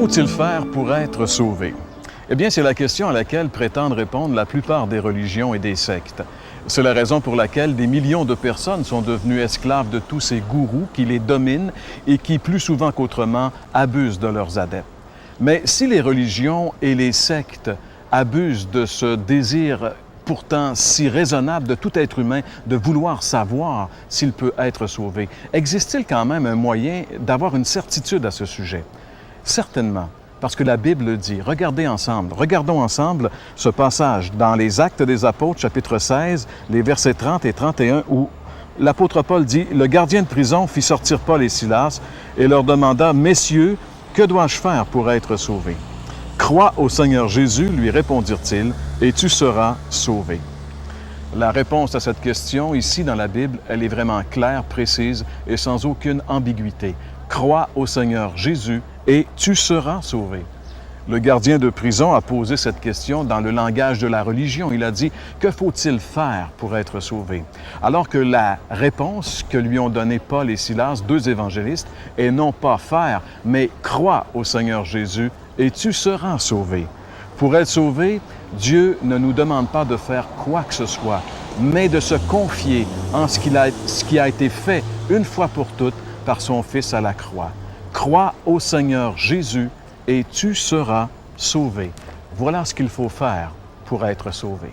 faut-il faire pour être sauvé? Eh bien, c'est la question à laquelle prétendent répondre la plupart des religions et des sectes. C'est la raison pour laquelle des millions de personnes sont devenues esclaves de tous ces gourous qui les dominent et qui, plus souvent qu'autrement, abusent de leurs adeptes. Mais si les religions et les sectes abusent de ce désir pourtant si raisonnable de tout être humain de vouloir savoir s'il peut être sauvé, existe-t-il quand même un moyen d'avoir une certitude à ce sujet? Certainement, parce que la Bible le dit. Regardons ensemble ce passage dans les Actes des Apôtres, chapitre 16, les versets 30 et 31, où l'apôtre Paul dit « Le gardien de prison fit sortir Paul et Silas et leur demanda « Messieurs, que dois-je faire pour être sauvé? » « Crois au Seigneur Jésus, lui répondirent-ils, et tu seras sauvé. » La réponse à cette question, ici dans la Bible, elle est vraiment claire, précise et sans aucune ambiguïté. Crois au Seigneur Jésus et tu seras sauvé. Le gardien de prison a posé cette question dans le langage de la religion. Il a dit « Que faut-il faire pour être sauvé? » Alors que la réponse que lui ont donnée Paul et Silas, deux évangélistes, est non pas faire, mais crois au Seigneur Jésus et tu seras sauvé. Pour être sauvé, Dieu ne nous demande pas de faire quoi que ce soit, mais de se confier en ce qui a été fait une fois pour toutes par son Fils à la croix. Crois au Seigneur Jésus et tu seras sauvé. Voilà ce qu'il faut faire pour être sauvé.